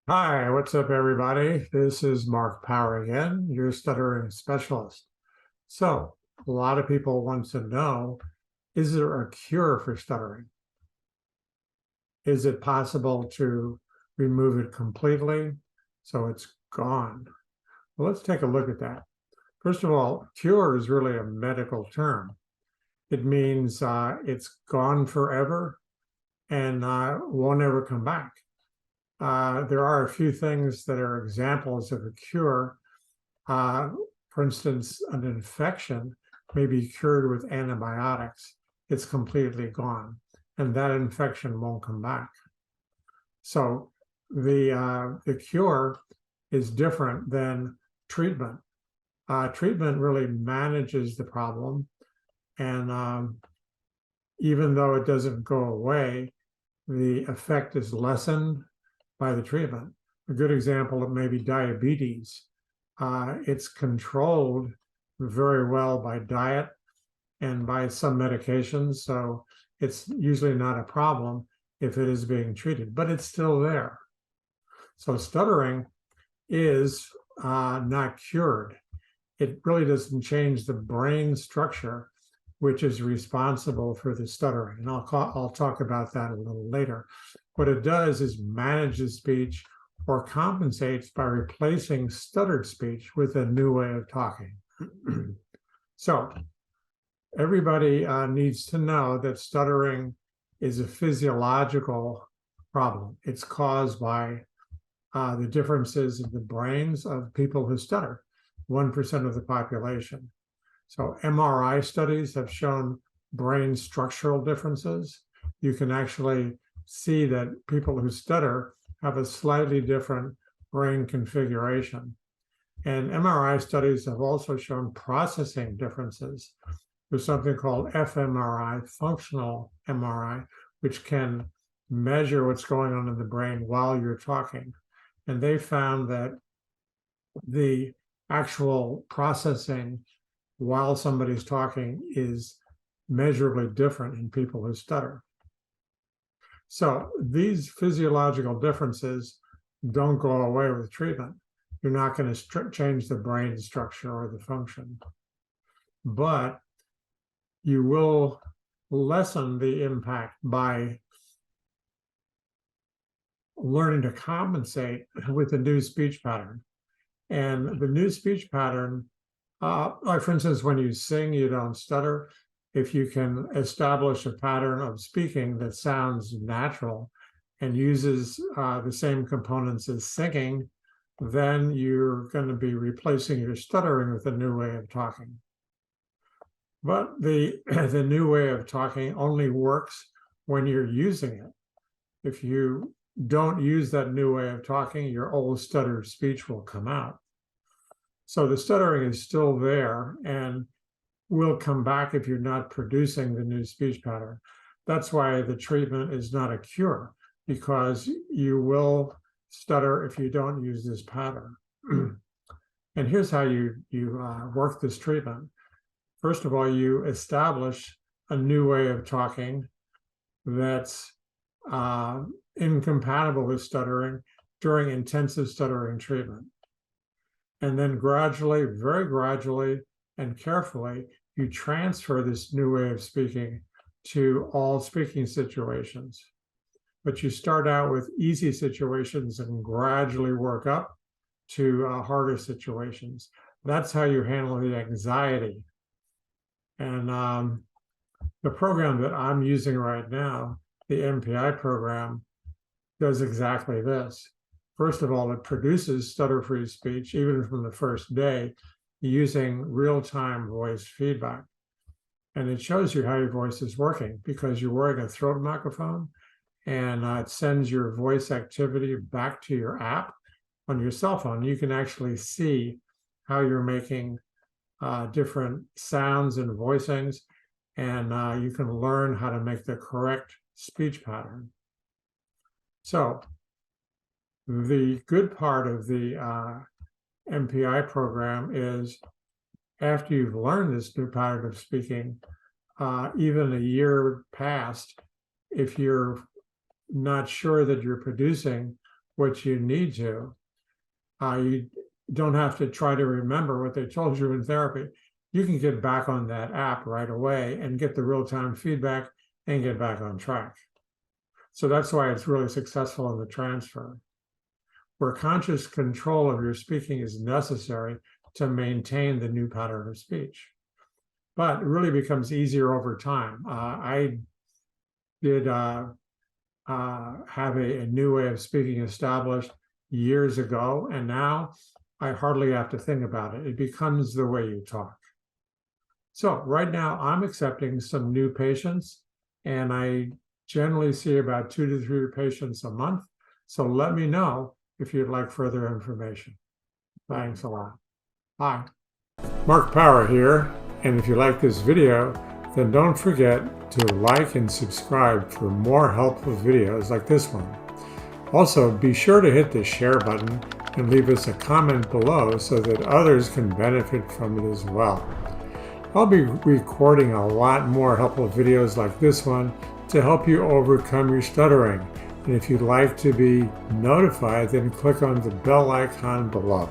Hi, what's up, everybody? This is Mark Power again, your stuttering specialist. So, a lot of people want to know, is there a cure for stuttering? Is it possible to remove it completely so it's gone? Well, let's take a look at that. First of all, cure is really a medical term. It means it's gone forever and won't ever come back. There are a few things that are examples of a cure. Uh, for instance, an infection may be cured with antibiotics. It's completely gone, and that infection won't come back. So the cure is different than treatment. Treatment really manages the problem, and even though it doesn't go away, the effect is lessened by the treatment. A good example of maybe diabetes. It's controlled very well by diet and by some medications, so it's usually not a problem if it is being treated, but it's still there. So stuttering is not cured. It really doesn't change the brain structure, which is responsible for the stuttering. And I'll talk about that a little later. What it does is manage the speech or compensates by replacing stuttered speech with a new way of talking. So everybody needs to know that stuttering is a physiological problem. It's caused by the differences in the brains of people who stutter, 1% of the population. So MRI studies have shown brain structural differences. You can actually see that people who stutter have a slightly different brain configuration. And MRI studies have also shown processing differences. There's something called fMRI, functional MRI, which can measure what's going on in the brain while you're talking. And they found that the actual processing while somebody's talking is measurably different in people who stutter. So these physiological differences don't go away with treatment. You're not going to change the brain structure or the function, but you will lessen the impact by learning to compensate with a new speech pattern. And the new speech pattern, like for instance, when you sing, you don't stutter. If you can establish a pattern of speaking that sounds natural and uses the same components as singing, then you're going to be replacing your stuttering with a new way of talking. But the new way of talking only works when you're using it. If you don't use that new way of talking, your old stuttered speech will come out. So the stuttering is still there and will come back if you're not producing the new speech pattern. That's why the treatment is not a cure, because you will stutter if you don't use this pattern. And here's how you work this treatment. First of all, you establish a new way of talking that's incompatible with stuttering during intensive stuttering treatment. And then gradually, very gradually and carefully, you transfer this new way of speaking to all speaking situations. But you start out with easy situations and gradually work up to harder situations. That's how you handle the anxiety. And the program that I'm using right now, the MPI program, does exactly this. First of all, it produces stutter-free speech even from the first day using real-time voice feedback. And it shows you how your voice is working because you're wearing a throat microphone, and it sends your voice activity back to your app on your cell phone. You can actually see how you're making different sounds and voicings, and you can learn how to make the correct speech pattern. So the good part of the MPI program is after you've learned this new pattern of speaking, even a year past, if you're not sure that you're producing what you need to. You don't have to try to remember what they told you in therapy. You can get back on that app right away and get the real-time feedback and get back on track. So that's why it's really successful in the transfer, where conscious control of your speaking is necessary to maintain the new pattern of speech. But it really becomes easier over time. I did have a new way of speaking established years ago, and now I hardly have to think about it. It becomes the way you talk. So right now I'm accepting some new patients, and I generally see about 2 to 3 patients a month. So let me know if you'd like further information. Thanks a lot. Bye. Mark Power here, and if you like this video, then don't forget to like and subscribe for more helpful videos like this one. Also, be sure to hit the share button and leave us a comment below so that others can benefit from it as well. I'll be recording a lot more helpful videos like this one to help you overcome your stuttering. And if you'd like to be notified, then click on the bell icon below.